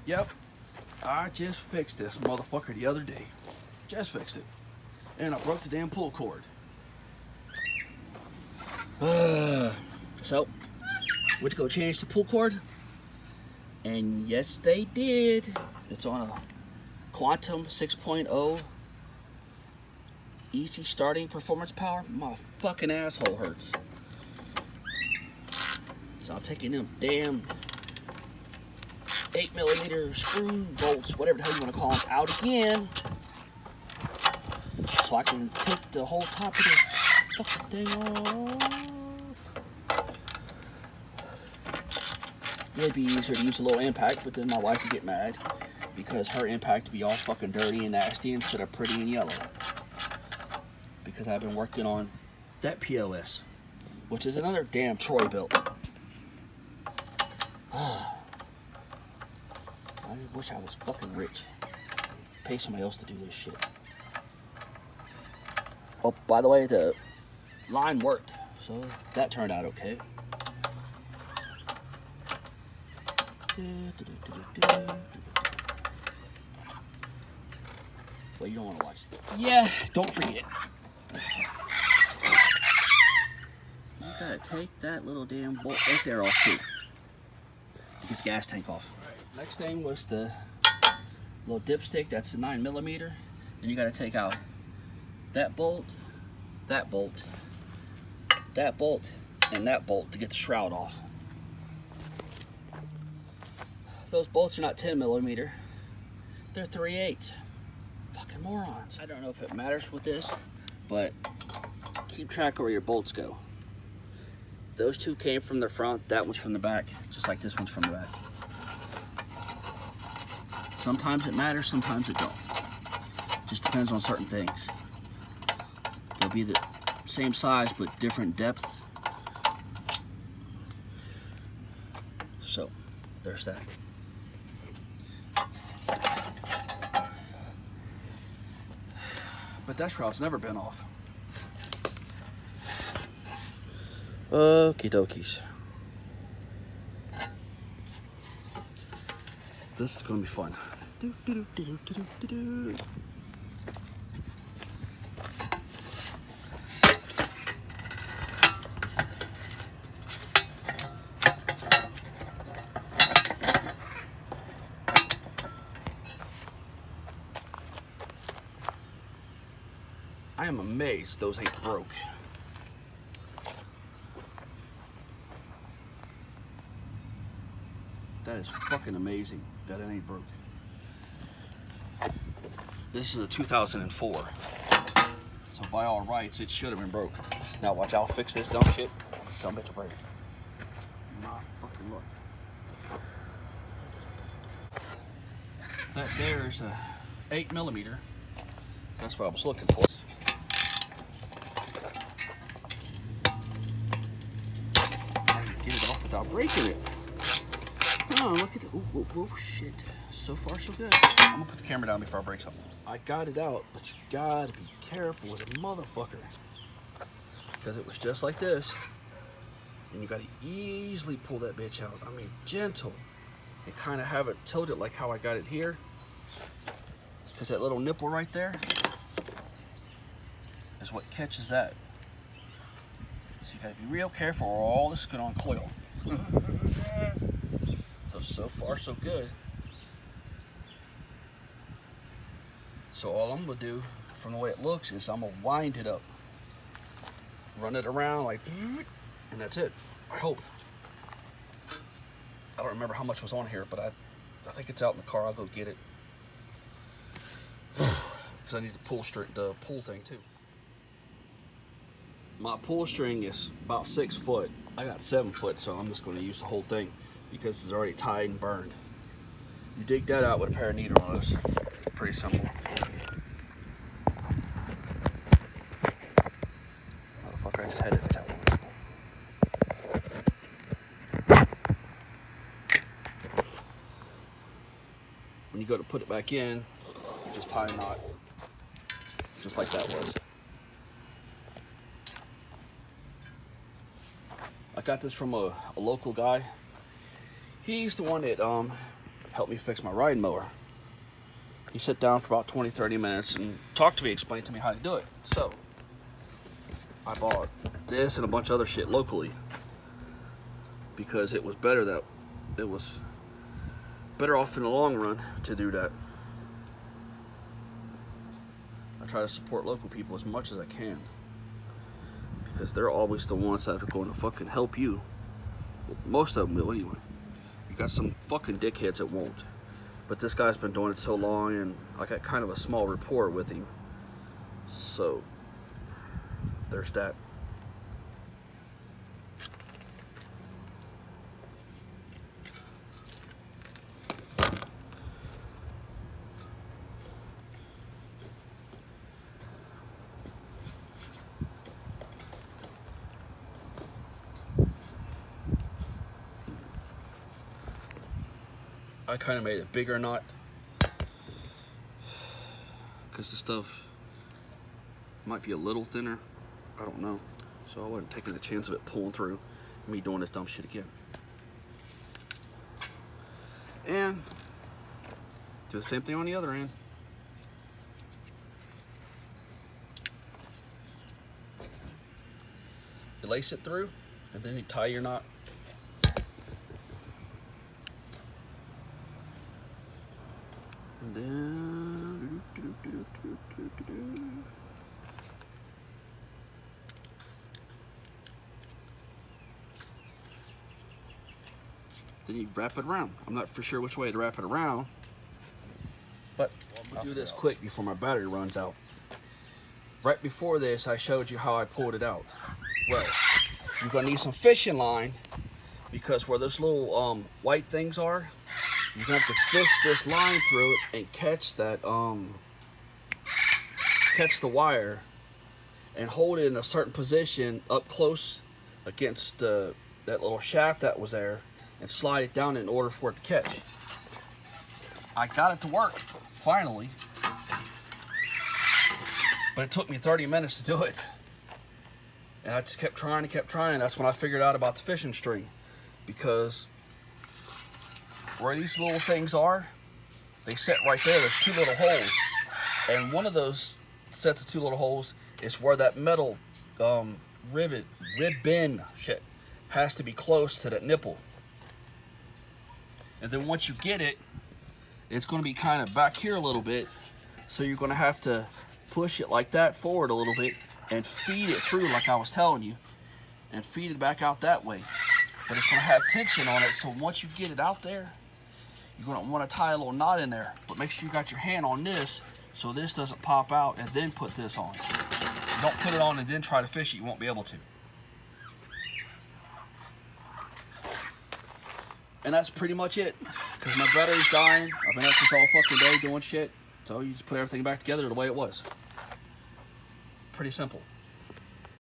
Yep, I just fixed this motherfucker the other day. Just fixed it. And I broke the damn pull cord. So, went to go change the pull cord. And yes, they did. It's on a Quantum 6.0 easy starting performance power. My fucking asshole hurts. So I'm taking them damn 8mm screw bolts, whatever the hell you want to call them, out again. So I can take the whole top of this fucking thing off. It'd be easier to use a little impact, but then my wife would get mad because her impact would be all fucking dirty and nasty instead of pretty and yellow. Because I've been working on that POS, which is another damn troybilt. I wish I was fucking rich. Pay somebody else to do this shit. Oh, by the way, the line worked, so that turned out okay. Well, you don't want to watch it. Yeah, don't forget. You gotta take that little damn bolt right there off too, to get the gas tank off. Right. Next thing was the little dipstick. That's the 9mm, and you gotta take out that bolt, that bolt, that bolt, and that bolt to get the shroud off. Those bolts are not 10mm, they're 3/8. Fucking morons. I don't know if it matters with this, but keep track of where your bolts go. Those two came from the front, that one's from the back, just like this one's from the back. Sometimes it matters, sometimes it don't. Just depends on certain things. They'll be the same size but different depth. So, there's that. But that shroud's never been off. Okie dokies. This is gonna be fun. I am amazed those ain't broke. That is fucking amazing that it ain't broke. This is a 2004. So by all rights, it should have been broke. Now watch, I'll fix this dumb shit. Some bitch will break. Not fucking look. That there's a 8mm. That's what I was looking for. Get it off without breaking it. Oh, look at the, oh, shit. So far, so good. I'm gonna put the camera down before I break something. I got it out, but you gotta be careful with a motherfucker. Because it was just like this. And you gotta easily pull that bitch out. I mean, gentle. And kind of have it tilted like how I got it here. Because that little nipple right there is what catches that. So you gotta be real careful or all this is gonna uncoil. So far so good. So all I'm gonna do from the way it looks is I'm gonna wind it up. Run it around like, and that's it. I hope. I don't remember how much was on here, but I think it's out in the car. I'll go get it. Because I need the pull thing too. My pull string is about 6 foot. I got 7 foot, so I'm just going to use the whole thing because it's already tied and burned. You dig that out with a pair of needles. Pretty simple. Motherfucker, I just had it. When you go to put it back in, you just tie a knot, just like that was. I got this from a local guy. He's the one that help me fix my riding mower. He sat down for about 20-30 minutes and talked to me, explained to me how to do it. So I bought this and a bunch of other shit locally because it was better off in the long run to do that. I try to support local people as much as I can because they're always the ones that are going to fucking help you. Well, most of them will anyway. You got some fucking dickheads that won't. But this guy's been doing it so long, and I got kind of a small rapport with him. So there's that. I kind of made a bigger knot because the stuff might be a little thinner. I don't know. So I wasn't taking the chance of it pulling through and me doing this dumb shit again. And do the same thing on the other end. You lace it through and then you tie your knot. And then you wrap it around. I'm not for sure which way to wrap it around, but I'll do this quick before my battery runs out. Right before this, I showed you how I pulled it out. Well, you're gonna need some fishing line because where those little white things are, you're gonna have to fish this line through it and catch that catch the wire and hold it in a certain position up close against that little shaft that was there and slide it down in order for it to catch. I got it to work finally, but it took me 30 minutes to do it, and I just kept trying. That's when I figured out about the fishing string, because where these little things are, they sit right there. There's two little holes, and one of those sets of two little holes is where that metal ribbon shit has to be close to that nipple. And then once you get it, it's going to be kind of back here a little bit, so you're going to have to push it like that forward a little bit and feed it through like I was telling you, and feed it back out that way. But it's going to have tension on it, so once you get it out there, you're going to want to tie a little knot in there. But make sure you got your hand on this so this doesn't pop out, and then put this on. Don't put it on and then try to fish it. You won't be able to. And that's pretty much it, because my battery's dying. I've been up this all fucking day doing shit. So you just put everything back together the way it was. Pretty simple.